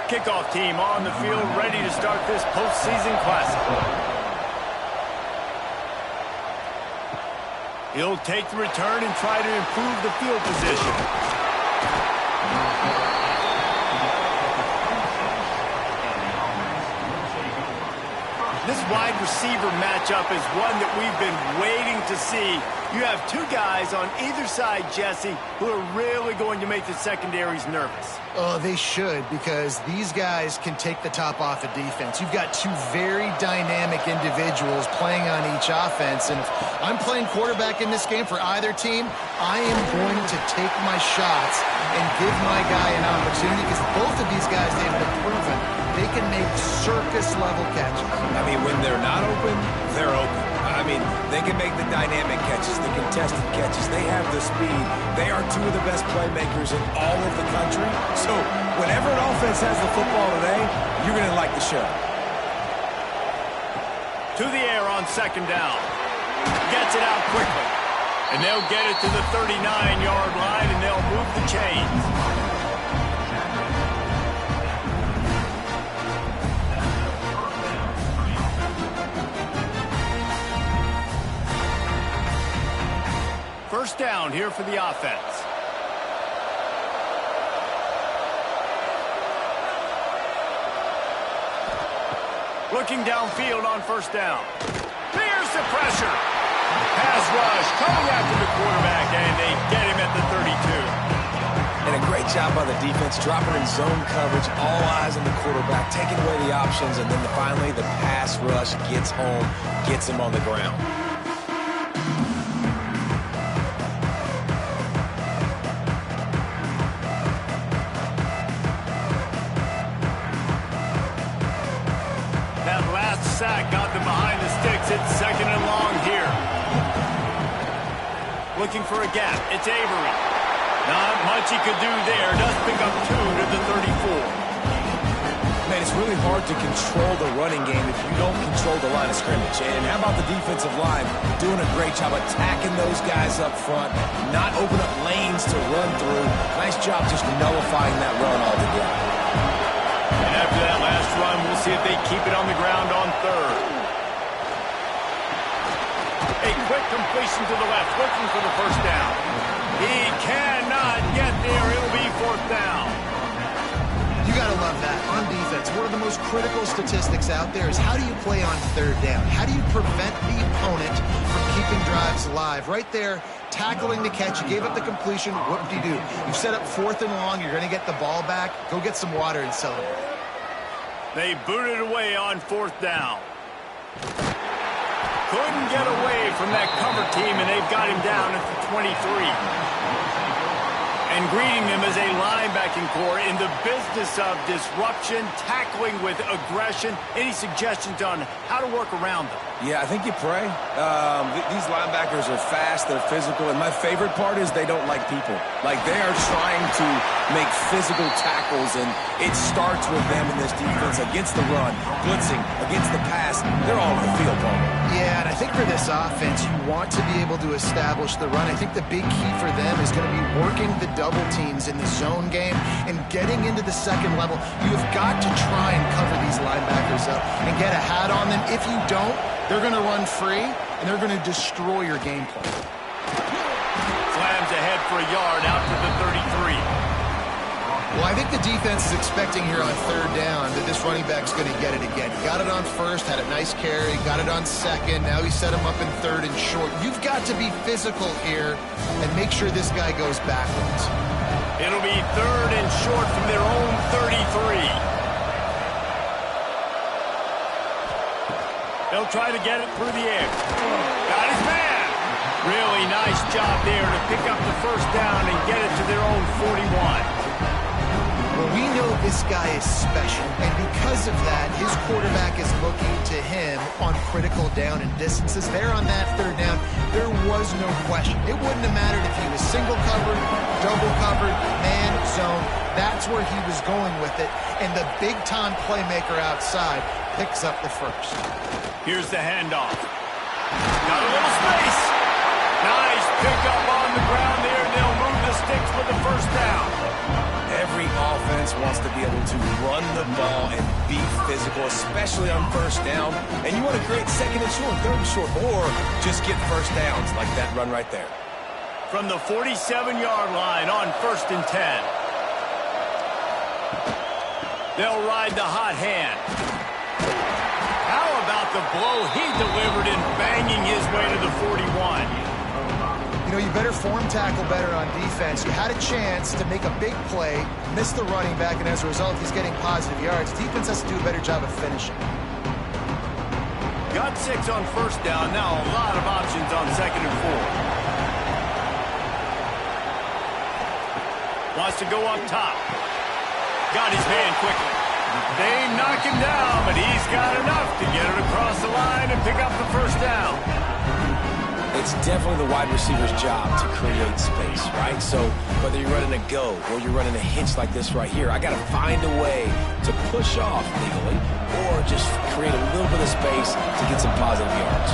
kickoff team on the field, ready to start this postseason classic. He'll take the return and try to improve the field position. This wide receiver matchup is one that we've been waiting to see. You have two guys on either side, Jesse, who are really going to make the secondaries nervous. Oh, they should, because these guys can take the top off of defense. You've got two very dynamic individuals playing on each offense, and if I'm playing quarterback in this game for either team, I am going to take my shots and give my guy an opportunity, because both of these guys, they've been proven they can make circus-level catches. I mean, when they're not open, they're open. I mean, they can make the dynamic catches, the contested catches. They have the speed. They are two of the best playmakers in all of the country. So whenever an offense has the football today, you're going to like the show. To the air on second down. Gets it out quickly. And they'll get it to the 39-yard line, and they'll move the chains. First down here for the offense. Looking downfield on first down. Here's the pressure. Pass rush coming after the quarterback, and they get him at the 32. And a great job by the defense, dropping in zone coverage, all eyes on the quarterback, taking away the options, and then finally the pass rush gets home, gets him on the ground. Sack got them behind the sticks. It's second and long here. Looking for a gap. It's Avery. Not much he could do there. Does pick up 2 to the 34. Man, it's really hard to control the running game if you don't control the line of scrimmage. And how about the defensive line doing a great job attacking those guys up front, not open up lanes to run through. Nice job just nullifying that run altogether. And after that last run, we'll see if they keep it on the ground on third. A quick completion to the left, looking for the first down. He cannot get there. It'll be fourth down. You got to love that. On defense, one of the most critical statistics out there is how do you play on third down? How do you prevent the opponent from keeping drives alive? Right there, tackling the catch. You gave up the completion. What do? You set up fourth and long. You're going to get the ball back. Go get some water and celebrate. They booted away on fourth down. Couldn't get away from that cover team, and they've got him down at the 23. And greeting them as a linebacking core in the business of disruption, tackling with aggression. Any suggestions on how to work around them? Yeah, I think you pray. These linebackers are fast, they're physical, and my favorite part is they don't like people. Like, they are trying to make physical tackles, and it starts with them in this defense against the run, blitzing, against the pass. They're all over the field, Paul. Yeah, and I think for this offense, you want to be able to establish the run. I think the big key for them is going to be working the double teams in the zone game and getting into the second level. You have got to try and cover these linebackers up and get a hat on them. If you don't, they're going to run free, and they're going to destroy your game plan. Slams ahead for a yard out to the 33. Well, I think the defense is expecting here on third down that this running back's going to get it again. He got it on first, had a nice carry, got it on second. Now he set him up in third and short. You've got to be physical here and make sure this guy goes backwards. It'll be third and short from their own 33. They'll try to get it through the air. Got his man. Really nice job there to pick up the first down and get it to their own 41. Well, we know this guy is special, and because of that, his quarterback is looking to him on critical down and distances. There on that third down, there was no question. It wouldn't have mattered if he was single covered, double covered, man, zone. That's where he was going with it, and the big-time playmaker outside picks up the first. Here's the handoff. Got a little space. Nice pickup on the ground there, and they'll move the sticks for the first down. Every offense wants to be able to run the ball and be physical, especially on first down. And you want to create second and short, third and short, or just get first downs like that run right there. From the 47-yard line on 1st and 10. They'll ride the hot hand. How about the blow he delivered in banging his way to the 41? You know, you better form tackle better on defense. You had a chance to make a big play, miss the running back, and as a result, he's getting positive yards. Defense has to do a better job of finishing. Got 6 on first down. Now a lot of options on 2nd and 4. Wants to go up top. Got his man quickly. They knock him down, but he's got enough to get it across the line and pick up the first down. It's definitely the wide receiver's job to create space, right? So whether you're running a go or you're running a hitch like this right here, I got to find a way to push off legally or just create a little bit of space to get some positive yards.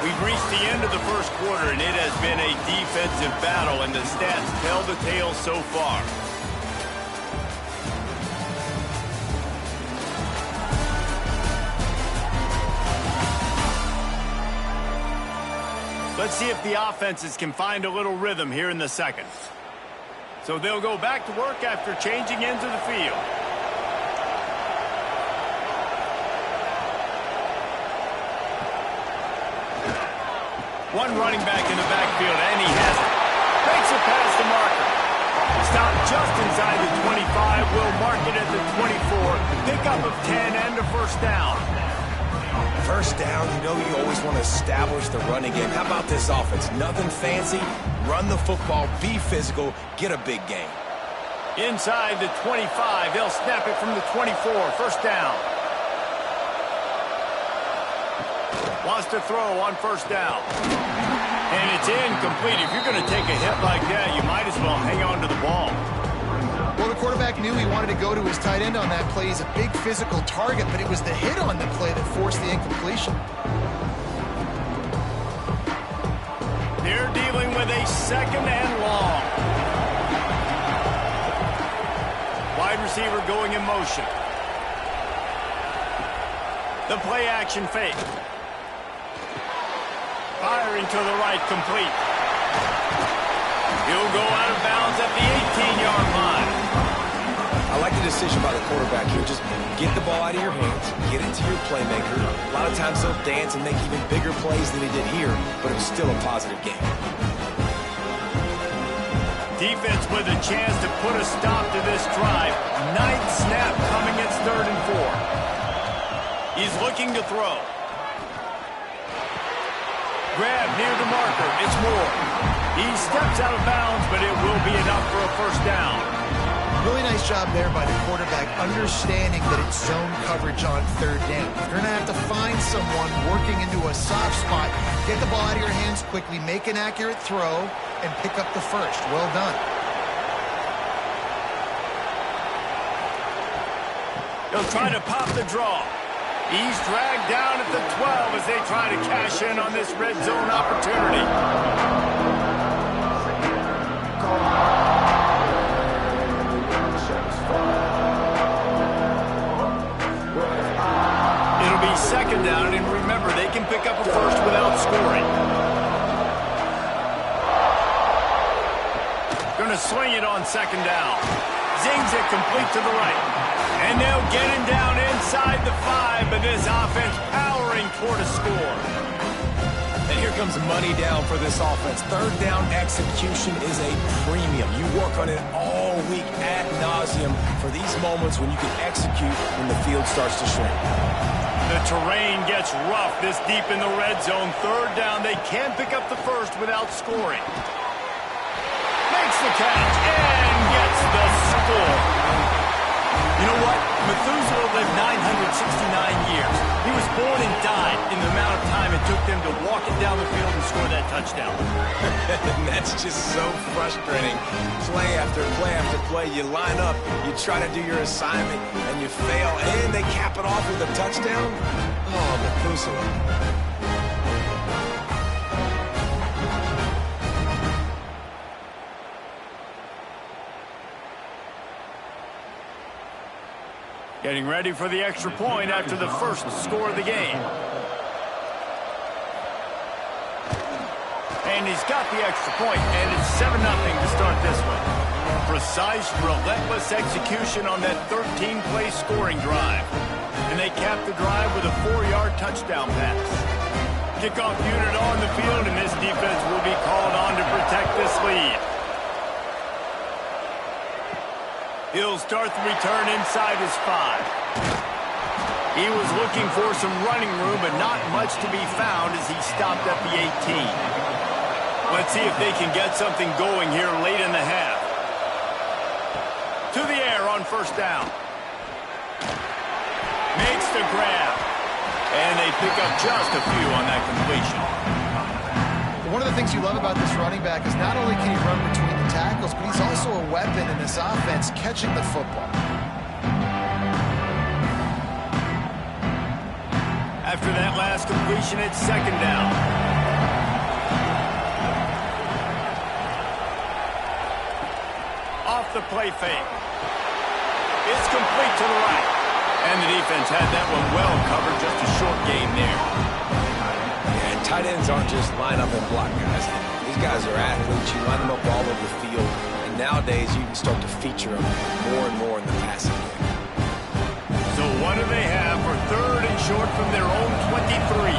We've reached the end of the first quarter, and it has been a defensive battle, and the stats tell the tale so far. Let's see if the offenses can find a little rhythm here in the second. So they'll go back to work after changing into the field. One running back in the backfield, and he has it. Makes it past the marker. Stopped just inside the 25. Will mark it at the 24. Pickup of 10 and a first down. First down, you know you always want to establish the running game. How about this offense? Nothing fancy. Run the football, be physical, get a big gain. Inside the 25. They'll snap it from the 24. First down. Wants to throw on first down. And it's incomplete. If you're going to take a hit like that, you might as well hang on to the ball. Well, the quarterback knew he wanted to go to his tight end on that play. He's a big physical target, but it was the hit on the play that forced the incompletion. They're dealing with a 2nd and long. Wide receiver going in motion. The play action fake. Firing to the right, complete. He'll go out of bounds at the 18-yard line. I like the decision by the quarterback here. Just get the ball out of your hands, get it to your playmaker. A lot of times he'll dance and make even bigger plays than he did here, but it was still a positive game. Defense with a chance to put a stop to this drive. 9th snap coming. It's 3rd and 4. He's looking to throw. Grab near the marker. It's Moore. He steps out of bounds, but it will be enough for a first down. Really nice job there by the quarterback, understanding that it's zone coverage on 3rd down. If you're going to have to find someone working into a soft spot, get the ball out of your hands quickly, make an accurate throw, and pick up the first. Well done. He'll try to pop the draw. He's dragged down at the 12 as they try to cash in on this red zone opportunity. It'll be 2nd down, and remember, they can pick up a first without scoring. Going to swing it on 2nd down. Zings it complete to the right. And they'll get him down inside the 5, but this offense powering toward a score. And here comes money down for this offense. 3rd down execution is a premium. You work on it all week ad nauseum for these moments when you can execute when the field starts to shrink. The terrain gets rough this deep in the red zone. 3rd down, they can pick up the first without scoring. Makes the catch and gets the score. You know what? Methuselah lived 969 years. He was born and died in the amount of time it took them to walk it down the field and score that touchdown. And that's just so frustrating. Play after play after play. You line up, you try to do your assignment, and you fail, and they cap it off with a touchdown? Oh, Methuselah. Getting ready for the extra point after the first score of the game. And he's got the extra point, and it's 7-0 to start this one. Precise, relentless execution on that 13-play scoring drive. And they cap the drive with a 4-yard touchdown pass. Kickoff unit on the field, and this defense will be called on to protect this lead. He'll start the return inside his 5. He was looking for some running room, but not much to be found as he stopped at the 18. Let's see if they can get something going here late in the half. To the air on first down. Makes the grab. And they pick up just a few on that completion. One of the things you love about this running back is not only can he run between the tackles, but he's also a weapon in this offense catching the football. After that last completion, it's second down. Off the play fake. It's complete to the right. And the defense had that one well covered, just a short gain there. Yeah, and tight ends aren't just line up and block guys. These guys are athletes. You line them up all over the field. And nowadays, you can start to feature them more and more in the passing game. So what do they have for third and short from their own 23?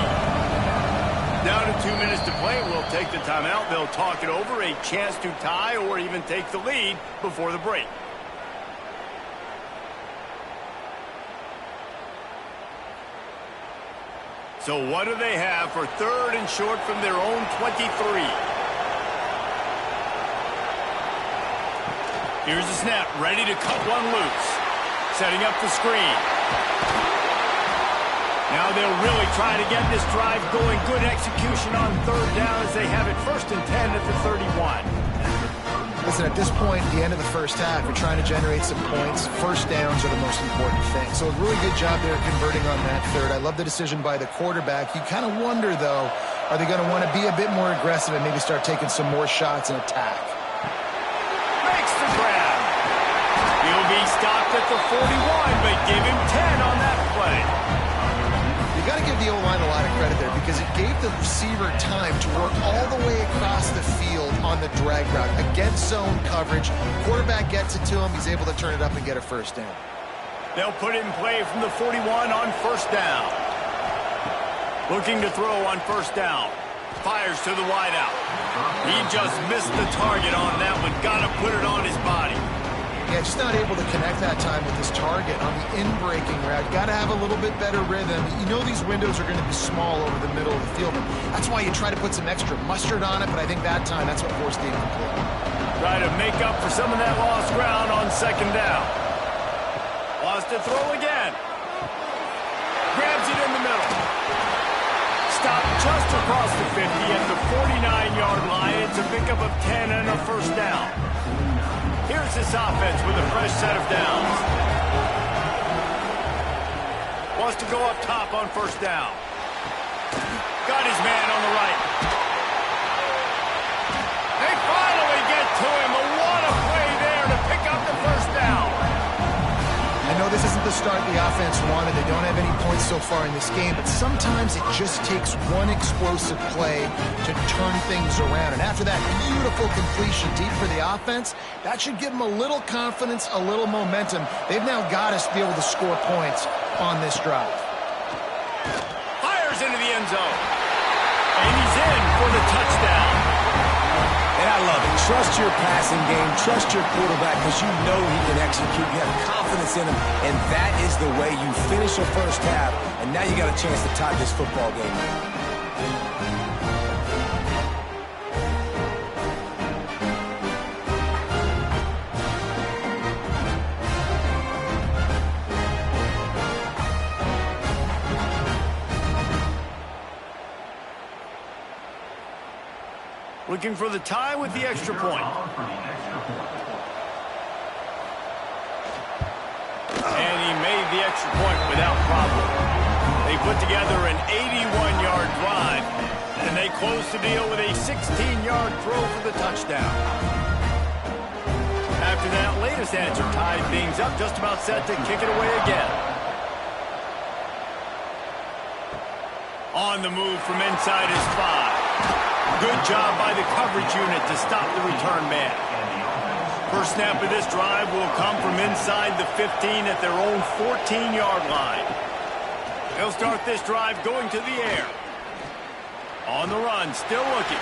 Down to 2 minutes to play. We'll take the timeout. They'll talk it over. A chance to tie or even take the lead before the break. So what do they have for third and short from their own 23? Here's the snap, ready to cut one loose. Setting up the screen. Now they'll really try to get this drive going. Good execution on third down as they have it first and 10 at the 31. Listen, at this point, the end of the first half, you're trying to generate some points. First downs are the most important thing. So a really good job there converting on that third. I love the decision by the quarterback. You kind of wonder, though, are they going to want to be a bit more aggressive and maybe start taking some more shots and attack? Makes the grab. He'll be stopped at the 41, but give him 10 on that play. You got to give the O-line a lot of credit there because it gave the receiver time to work all the way across the field on the drag route. Against zone coverage, quarterback gets it to him, he's able to turn it up and get a first down. They'll put it in play from the 41 on first down. Looking to throw on first down. Fires to the wideout. He just missed the target on that one. Got to put it on his body. Yeah, just not able to connect that time with his target on the in-breaking route. Got to have a little bit better rhythm. You know these windows are going to be small over the middle of the field. That's why you try to put some extra mustard on it, but I think that time that's what forced the incomplete. Try to make up for some of that lost ground on second down. Lost to throw again. Grabs it in the middle. Stopped just across the 50 at the 49-yard line. It's a pickup of 10 and a first down. Here's this offense with a fresh set of downs. Wants to go up top on first down. Got his man on the right. They finally get to him. What a play there to pick up the first down. I know this isn't the start the offense wanted. They don't have any points so far in this game, but sometimes it just takes one explosive play to turn things around. And after that beautiful completion deep for the offense, that should give them a little confidence, a little momentum. They've now got us to be able to score points on this drive. Fires into the end zone. And he's in for the touchdown. And I love it. Trust your passing game. Trust your quarterback because you know he can execute. You have confidence in him. And that is the way you finish the first half. And now you got a chance to tie this football game. Looking for the tie with the extra point. And he made the extra point without problem. They put together an 81-yard drive, and they close the deal with a 16-yard throw for the touchdown. After after that latest answer tied things up, just about set to kick it away again. On the move from inside his 5. Good job by the coverage unit to stop the return man. First snap of this drive will come from inside the 15 at their own 14-yard line. They'll start this drive going to the air. On the run, still looking.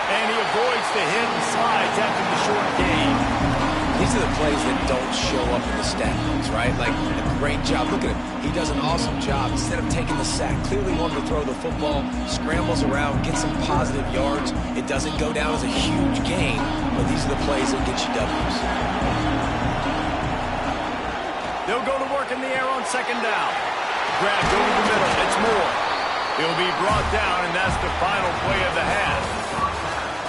And he avoids the hit and slides after the short gain. These are the plays that don't show up in the stat books, right? Like, a great job. Look at him. He does an awesome job. Instead of taking the sack, clearly wanted to throw the football, scrambles around, gets some positive yards. It doesn't go down as a huge gain, but these are the plays that get you W's. They'll go to work in the air on second down. Grabbed over the middle. It's Moore. He'll be brought down, and that's the final play of the half.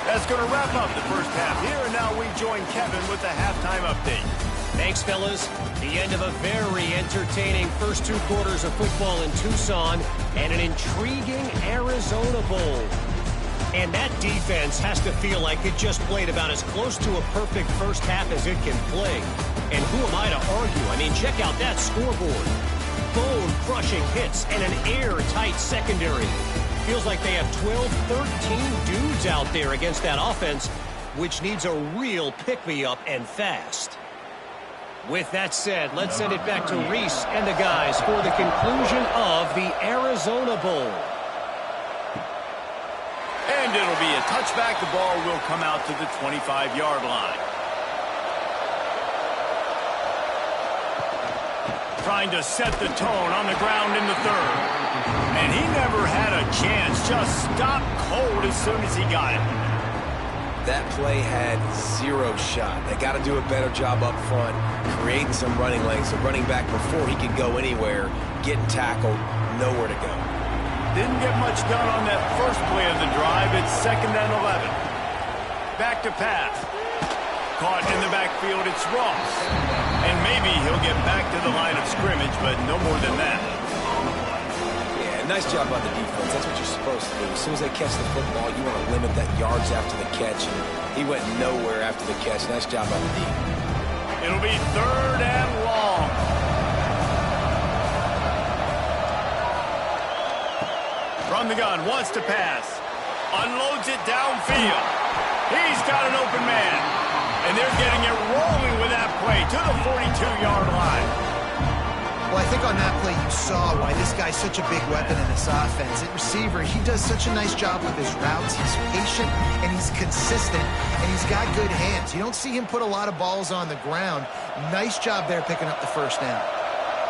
That's going to wrap up the first half here, and now we join Kevin with the halftime update. Thanks, fellas. The end of a very entertaining first 2 quarters of football in Tucson and an intriguing Arizona Bowl. And that defense has to feel like it just played about as close to a perfect first half as it can play. And who am I to argue? I mean, check out that scoreboard. Bone-crushing hits and an airtight secondary. Feels like they have 12, 13 dudes out there against that offense, which needs a real pick-me-up and fast. With that said, let's send it back to Reese and the guys for the conclusion of the Arizona Bowl. And it'll be a touchback. The ball will come out to the 25-yard line. Trying to set the tone on the ground in the third. And he never had a chance. Just stopped cold as soon as he got it. That play had 0 shot. They got to do a better job up front, creating some running lanes. The running back, before he could go anywhere, getting tackled, nowhere to go. Didn't get much done on that first play of the drive. It's 2nd and 11. Back to pass. Caught in the backfield, it's Ross. And maybe he'll get back to the line of scrimmage, but no more than that. Yeah, nice job by the defense. That's what you're supposed to do. As soon as they catch the football, you want to limit that yards after the catch. And he went nowhere after the catch. Nice job by the defense. It'll be 3rd and long. From the gun, wants to pass. Unloads it downfield. He's got an open man. And they're getting it rolling with that play to the 42-yard line. Well, I think on that play you saw why this guy's such a big weapon in this offense. At receiver, he does such a nice job with his routes. He's patient, and he's consistent, and he's got good hands. You don't see him put a lot of balls on the ground. Nice job there picking up the first down.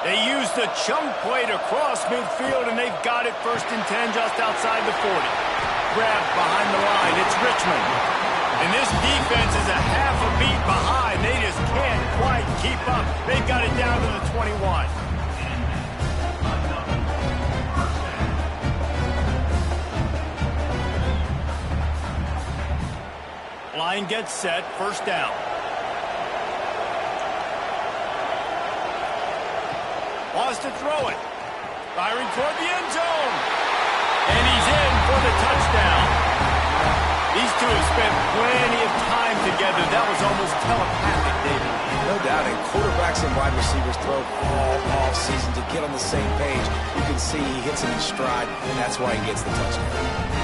They used the chunk play to cross midfield, and they've got it 1st and 10 just outside the 40. Grabbed behind the line. It's Richmond. And this defense is a half a beat behind. They just can't quite keep up. They've got it down to the 21. Line gets set. 1st down. Wants to throw it. Firing toward the end zone. And he's in for the touchdown. These two have spent plenty of time together. That was almost telepathic, David. No doubt. And quarterbacks and wide receivers throw all off-season to get on the same page. You can see he hits him in stride, and that's why he gets the touchdown.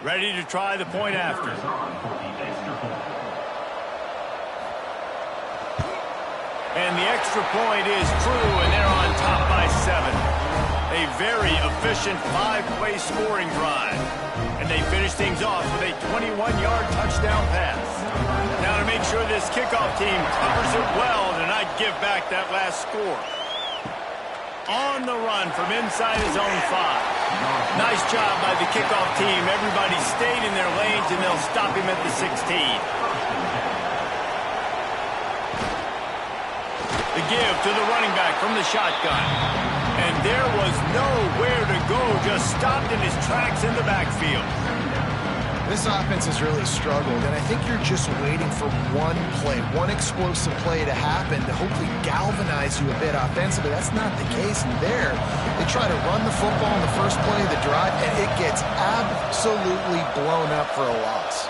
Ready to try the point after. And the extra point is true, and they're on top by 7. A very efficient 5-play scoring drive. And they finish things off with a 21-yard touchdown pass. Now to make sure this kickoff team covers it well to not give back that last score. On the run from inside his own 5. Nice job by the kickoff team. Everybody stayed in their lanes, and they'll stop him at the 16. The give to the running back from the shotgun. And there was nowhere to go, just stopped in his tracks in the backfield. This offense has really struggled, and I think you're just waiting for one play, one explosive play to happen to hopefully galvanize you a bit offensively. That's not the case. And there, they try to run the football in the first play of the drive, and it gets absolutely blown up for a loss.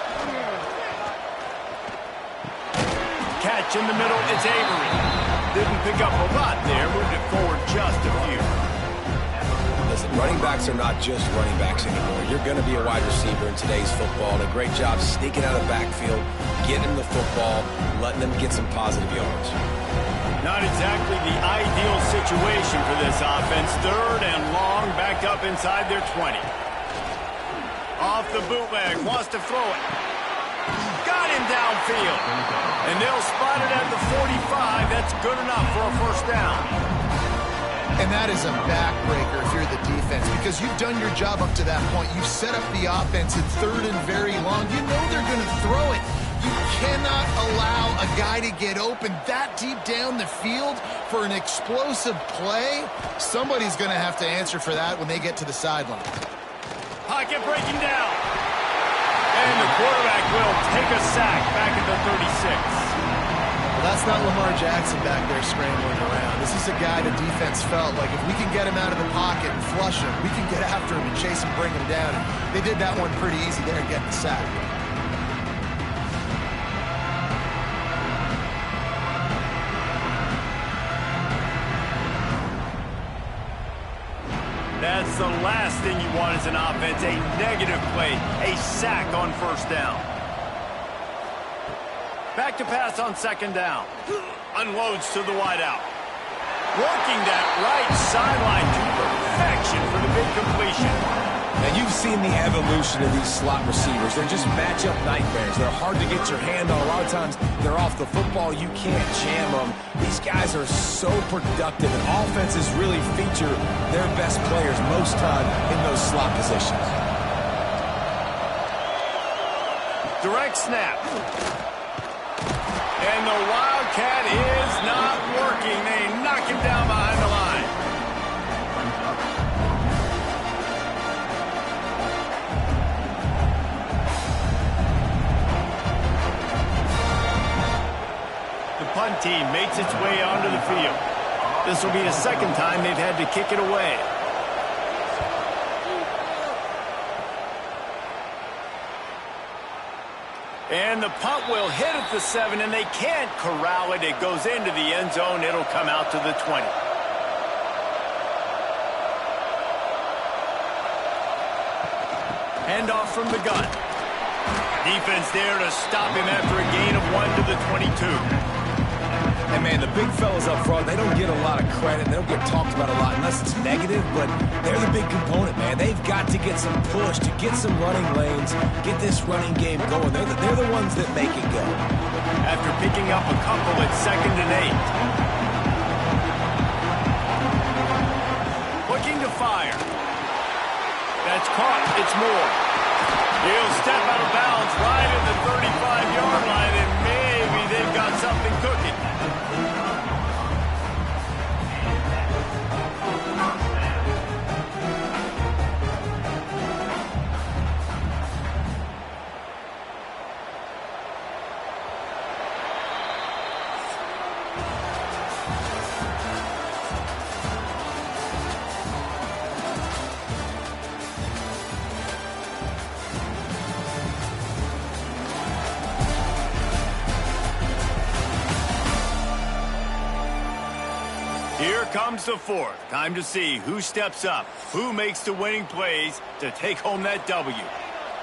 Catch in the middle, it's Avery. Didn't pick up a lot there, moved it forward just a few. Listen, running backs are not just running backs anymore. You're going to be a wide receiver in today's football. And a great job sneaking out of the backfield, getting them the football, letting them get some positive yards. Not exactly the ideal situation for this offense. 3rd and long, backed up inside their 20. Off the bootleg, wants to throw it. Got him downfield. And they'll spot it at the 45. That's good enough for a first down. And that is a backbreaker if you're the defense, because you've done your job up to that point. You've set up the offense in 3rd and very long. You know they're going to throw it. You cannot allow a guy to get open that deep down the field for an explosive play. Somebody's going to have to answer for that when they get to the sideline. Pocket breaking down. And the quarterback will take a sack back at the 36. Well, that's not Lamar Jackson back there scrambling around. This is a guy the defense felt like if we can get him out of the pocket and flush him, we can get after him and chase him, bring him down. And they did that one pretty easy there, getting the sack. That's the last thing you want as an offense, a negative play, a sack on first down. Back to pass on 2nd down. Unloads to the wideout. Working that right sideline to perfection for the big completion. Now, you've seen the evolution of these slot receivers. They're just matchup nightmares. They're hard to get your hand on. A lot of times, they're off the football. You can't jam them. These guys are so productive, and offenses really feature their best players most time in those slot positions. Direct snap. And the Wildcat is not working. They knock him down behind the line. The punt team makes its way onto the field. This will be the 2nd time they've had to kick it away. And the punt will hit at the 7, and they can't corral it. It goes into the end zone. It'll come out to the 20. Handoff from the gun. Defense there to stop him after a gain of 1 to the 22. And, man, the big fellas up front, they don't get a lot of credit. They don't get talked about a lot unless it's negative, but they're the big component, man. They've got to get some push, to get some running lanes, get this running game going. They're the ones that make it go. After picking up a couple at 2nd and 8. Looking to fire. That's caught. It's Moore. He'll step out of bounds right at the 35-yard line, and maybe they've got something cooking. Here comes the 4th. Time to see who steps up, who makes the winning plays to take home that W.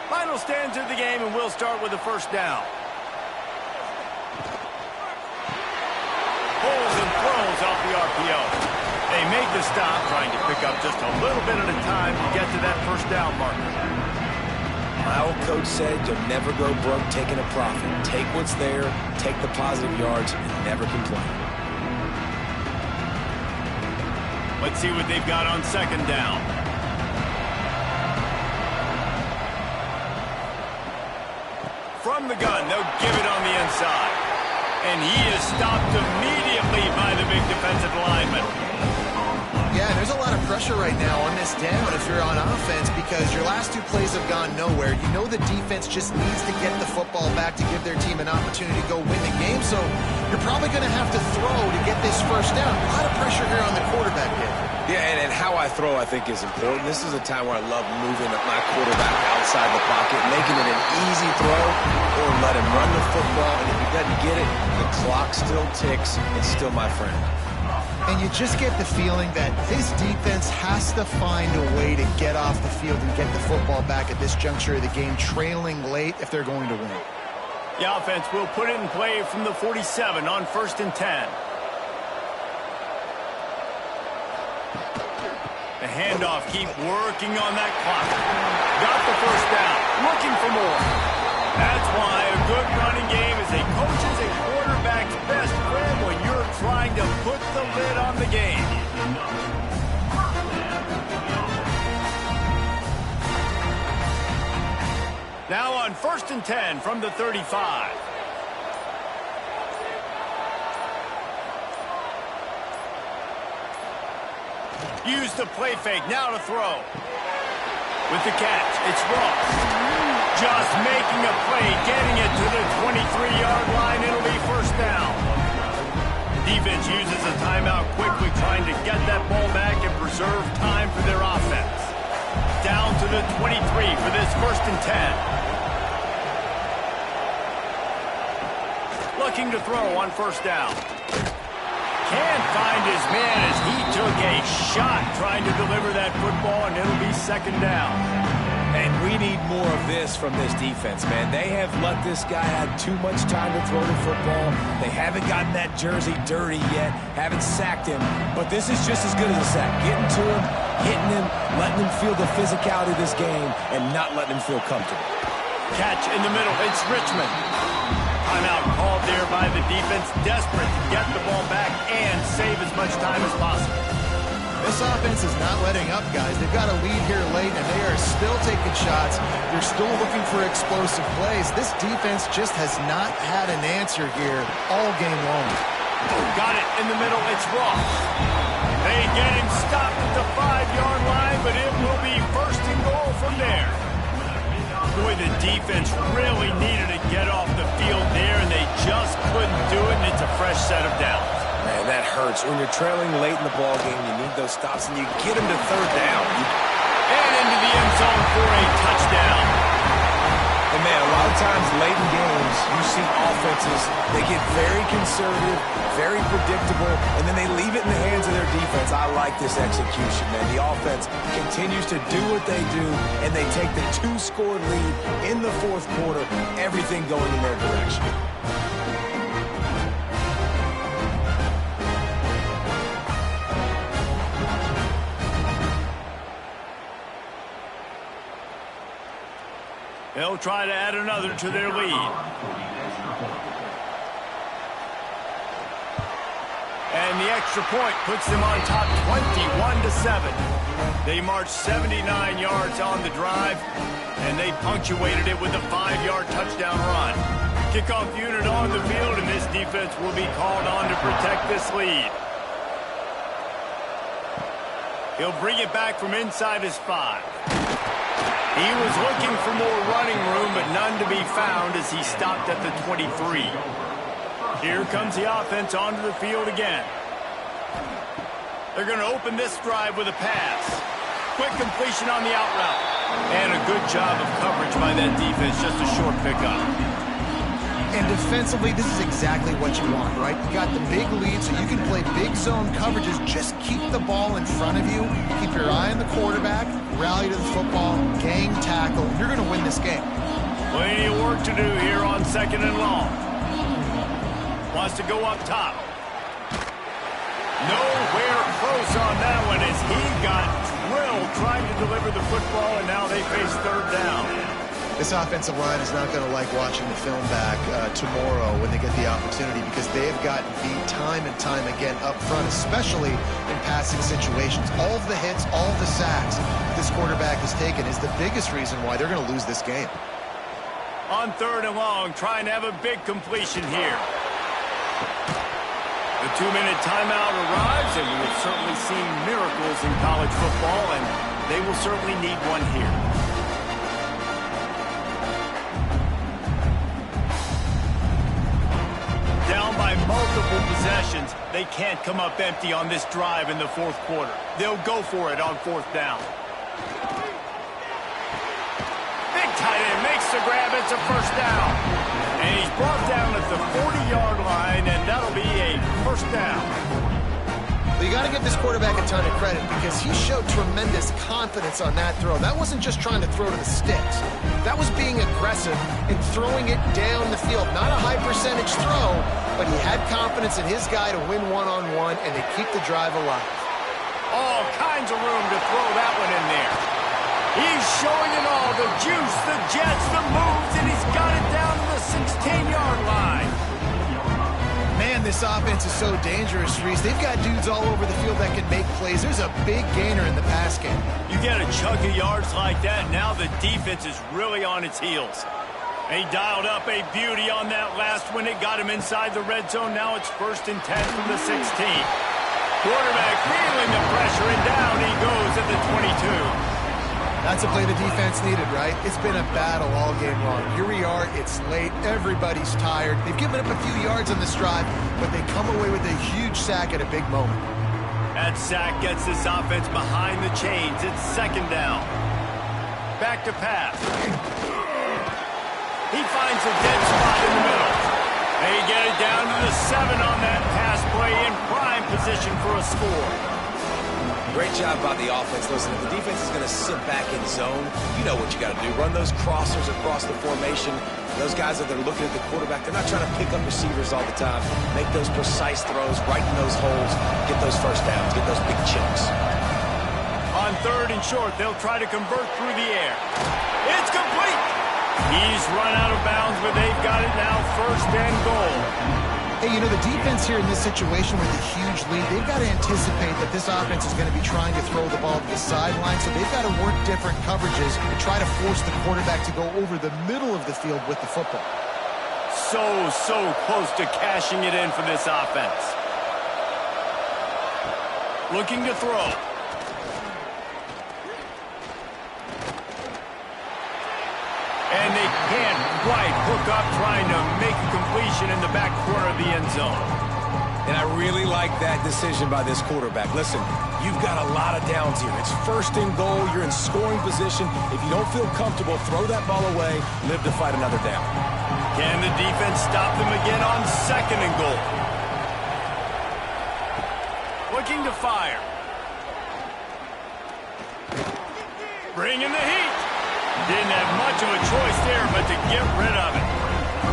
Final stands of the game, and we'll start with the first down. Pulls and throws off the RPO. They make the stop, trying to pick up just a little bit at a time to get to that first down marker. My old coach said you'll never go broke taking a profit. Take what's there, take the positive yards, and never complain. Let's see what they've got on 2nd down. From the gun, they'll give it on the inside. And he is stopped immediately by the big defensive lineman. Yeah, there's a lot of pressure pressure right now on this down if you're on offense because your last 2 plays have gone nowhere. You know the defense just needs to get the football back to give their team an opportunity to go win the game, so you're probably going to have to throw to get this first down. A lot of pressure here on the quarterback here. Yeah, and how I throw, I think, is important. This is a time where I love moving my quarterback outside the pocket, making it an easy throw, or let him run the football, and if he doesn't get it, the clock still ticks. It's still my friend. And you just get the feeling that this defense has to find a way to get off the field and get the football back at this juncture of the game, trailing late if they're going to win. The offense will put it in play from the 47 on 1st and 10. The handoff, keep working on that clock. Got the first down, looking for more. That's why a good running game is a coach's and quarterback's best friend when you're trying to put the lid on the game. Now on 1st and 10 from the 35. Use the play fake, now to throw. With the catch, it's Ross. Just making a play, getting it to the 23-yard line. It'll be first down. Defense uses a timeout quickly, trying to get that ball back and preserve time for their offense. Down to the 23 for this 1st and 10. Looking to throw on first down. Can't find his man as he took a shot trying to deliver that football, and it'll be 2nd down. And we need more of this from this defense, man. They have let this guy have too much time to throw the football. They haven't gotten that jersey dirty yet, haven't sacked him. But this is just as good as a sack. Getting to him, hitting him, letting him feel the physicality of this game, and not letting him feel comfortable. Catch in the middle. It's Richmond. Timeout called there by the defense, desperate to get the ball back and save as much time as possible. This offense is not letting up, guys. They've got a lead here late, and they are still taking shots. They're still looking for explosive plays. This defense just has not had an answer here all game long. Got it in the middle. It's Ross. They get him stopped at the 5-yard line, but it will be 1st and goal from there. Boy, the defense really needed to get off the field there, and they just couldn't do it, and it's a fresh set of downs. Man, that hurts. When you're trailing late in the ball game, you need those stops, and you get them to 3rd down. And into the end zone for a touchdown. And, man, a lot of times late in games, you see offenses, they get very conservative, very predictable, and then they leave it in the hands of their defense. I like this execution, man. The offense continues to do what they do, and they take the 2-score lead in the 4th quarter, everything going in their direction. They'll try to add another to their lead. And the extra point puts them on top 21-7. They marched 79 yards on the drive, and they punctuated it with a 5-yard touchdown run. Kickoff unit on the field, and this defense will be called on to protect this lead. He'll bring it back from inside his 5. He was looking for more running room, but none to be found as he stopped at the 23. Here comes the offense onto the field again. They're going to open this drive with a pass. Quick completion on the out route. And a good job of coverage by that defense, just a short pickup. And defensively, this is exactly what you want, right? You got the big lead, so you can play big zone coverages. Just keep the ball in front of you. Keep your eye on the quarterback. Rally to the football. Gang tackle. You're going to win this game. Plenty of work to do here on 2nd and long. Wants to go up top. Nowhere close on that one as he got drilled trying to deliver the football, and now they face 3rd down. This offensive line is not going to like watching the film back tomorrow when they get the opportunity because they have gotten beat time and time again up front, especially in passing situations. All of the hits, all of the sacks this quarterback has taken is the biggest reason why they're going to lose this game. On 3rd and long, trying to have a big completion here. The 2-minute timeout arrives, and we have certainly seen miracles in college football, and they will certainly need one here. Down by multiple possessions, they can't come up empty on this drive in the fourth quarter. They'll go for it on fourth down. Big tight end makes the grab. It's a first down. And he's brought down at the 40-yard line, and that'll be a first down. Well, you got to give this quarterback a ton of credit because he showed tremendous confidence on that throw. That wasn't just trying to throw to the sticks. That was being aggressive and throwing it down the field. Not a high-percentage throw, but he had confidence in his guy to win one-on-one and to keep the drive alive. All kinds of room to throw that one in there. He's showing it all, the juice, the jets, the moves, and he's got it down to the 16-yard line. Man, this offense is so dangerous, Reese. They've got dudes all over the field that can make plays. There's a big gainer in the pass game. You get a chunk of yards like that, now the defense is really on its heels. He dialed up a beauty on that last one. It got him inside the red zone. Now it's 1st and 10 from the 16. Quarterback feeling the pressure, and down he goes at the 22. That's a play the defense needed, right? It's been a battle all game long. Here we are. It's late. Everybody's tired. They've given up a few yards on this drive, but they come away with a huge sack at a big moment. That sack gets this offense behind the chains. It's 2nd down. Back to pass. He finds a dead spot in the middle. They get it down to the 7 on that pass play, in prime position for a score. Great job by the offense. Listen, if the defense is going to sit back in zone, you know what you got to do. Run those crossers across the formation. Those guys that are looking at the quarterback, they're not trying to pick up receivers all the time. Make those precise throws, right in those holes, get those first downs, get those big chunks. On 3rd and short, they'll try to convert through the air. It's complete. He's run out of bounds, but they've got it now 1st and goal. Hey, you know, the defense here in this situation with a huge lead, they've got to anticipate that this offense is going to be trying to throw the ball to the sideline, so they've got to work different coverages and try to force the quarterback to go over the middle of the field with the football. So close to cashing it in for this offense. Looking to throw. And they can't quite hook up, trying to make a completion in the back corner of the end zone. And I really like that decision by this quarterback. Listen, you've got a lot of downs here. It's 1st and goal. You're in scoring position. If you don't feel comfortable, throw that ball away. Live to fight another down. Can the defense stop them again on 2nd and goal? Looking to fire. Bringing the heat. Didn't have much of a choice there, but to get rid of it.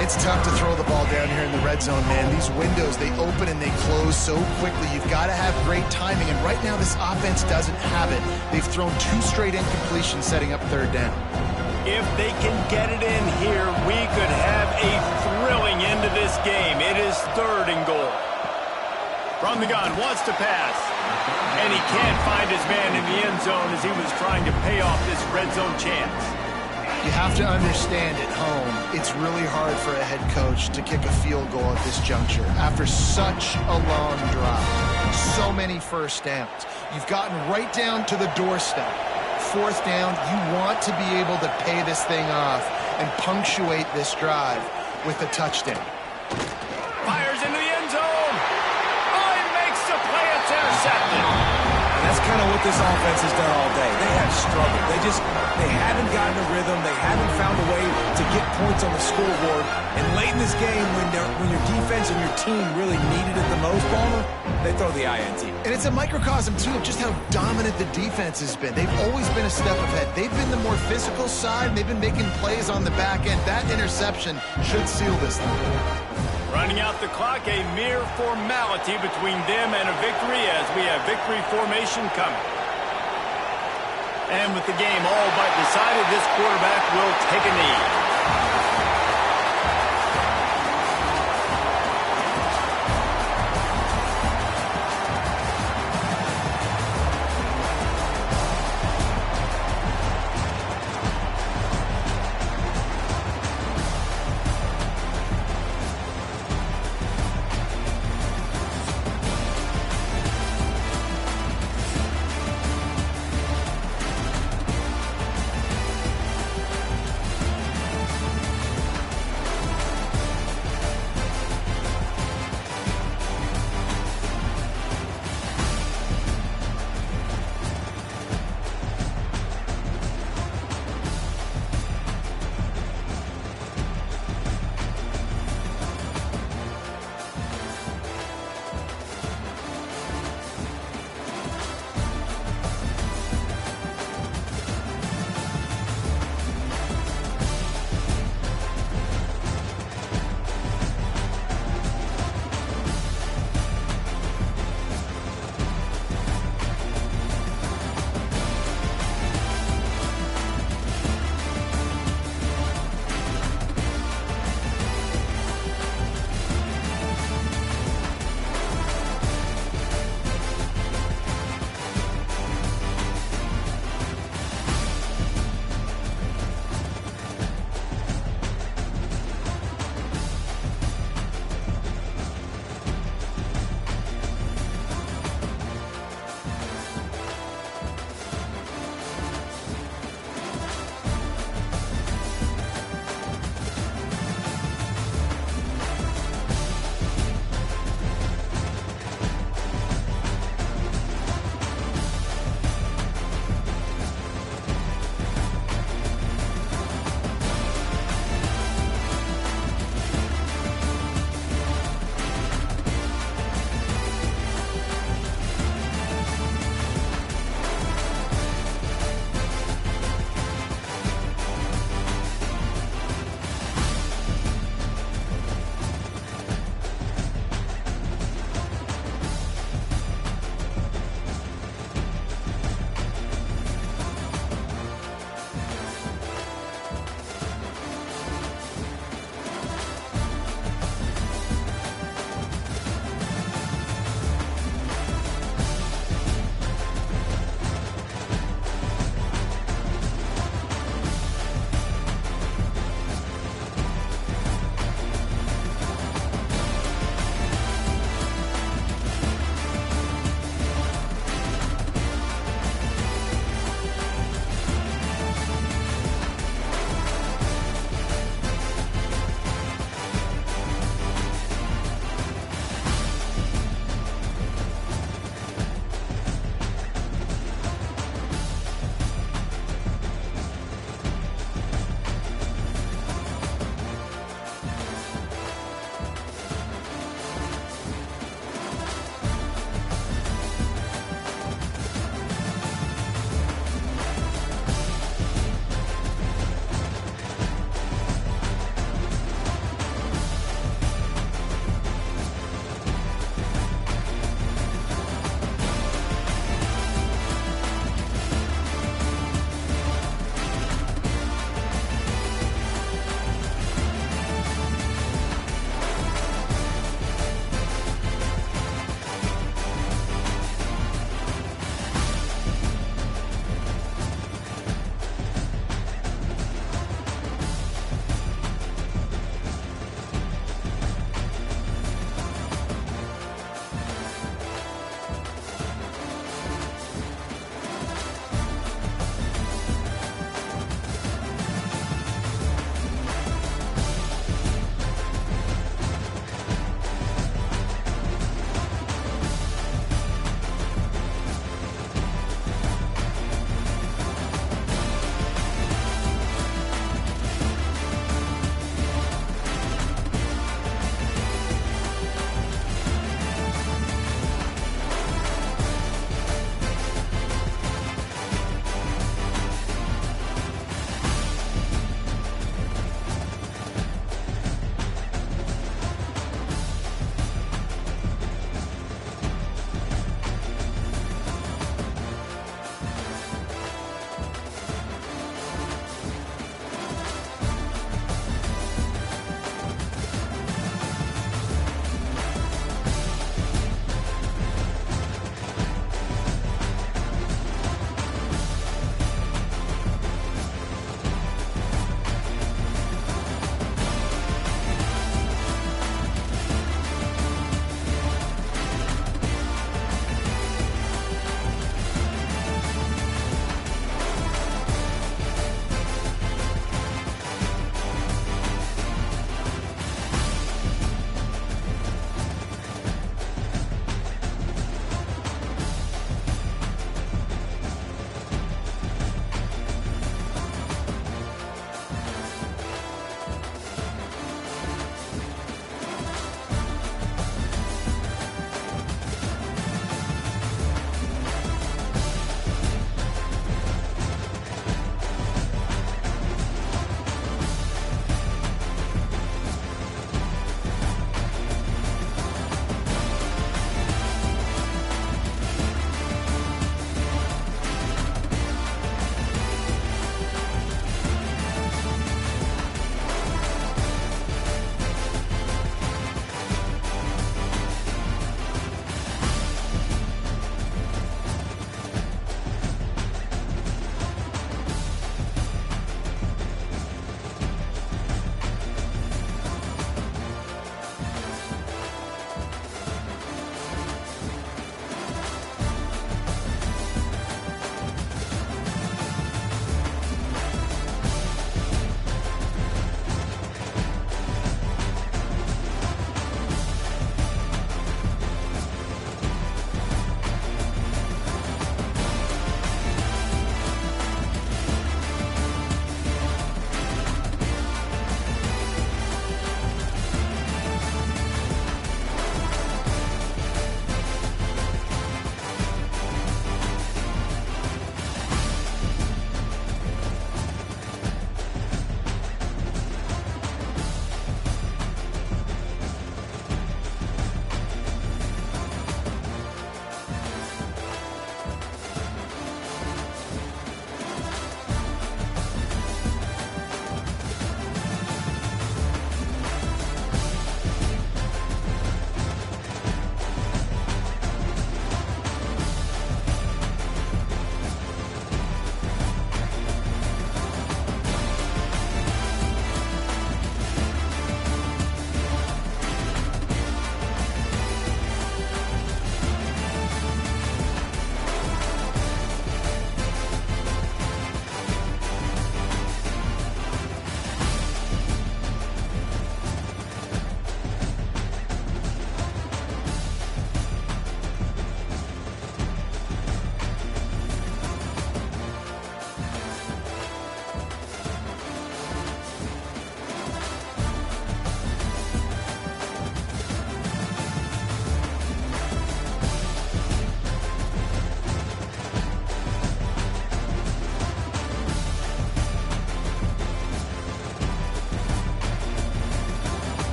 It's tough to throw the ball down here in the red zone, man. These windows, they open and they close so quickly. You've got to have great timing, and right now this offense doesn't have it. They've thrown 2 straight incompletions setting up 3rd down. If they can get it in here, we could have a thrilling end to this game. It is 3rd and goal. From the gun, wants to pass. And he can't find his man in the end zone as he was trying to pay off this red zone chance. You have to understand at home, it's really hard for a head coach to kick a field goal at this juncture. After such a long drive, so many first downs. You've gotten right down to the doorstep. 4th down, you want to be able to pay this thing off and punctuate this drive with a touchdown. Fires into the end zone. Oh, he makes the play. It's intercepted. And that's kind of what this offense has done all day. They have struggled. They haven't gotten a rhythm. They haven't found a way to get points on the scoreboard. And late in this game, when your defense and your team really needed it the most, Palmer, they throw the INT. And it's a microcosm, too, of just how dominant the defense has been. They've always been a step ahead. They've been the more physical side. They've been making plays on the back end. That interception should seal this thing. Running out the clock, a mere formality between them and a victory as we have victory formation coming. And with the game all but decided, this quarterback will take a knee.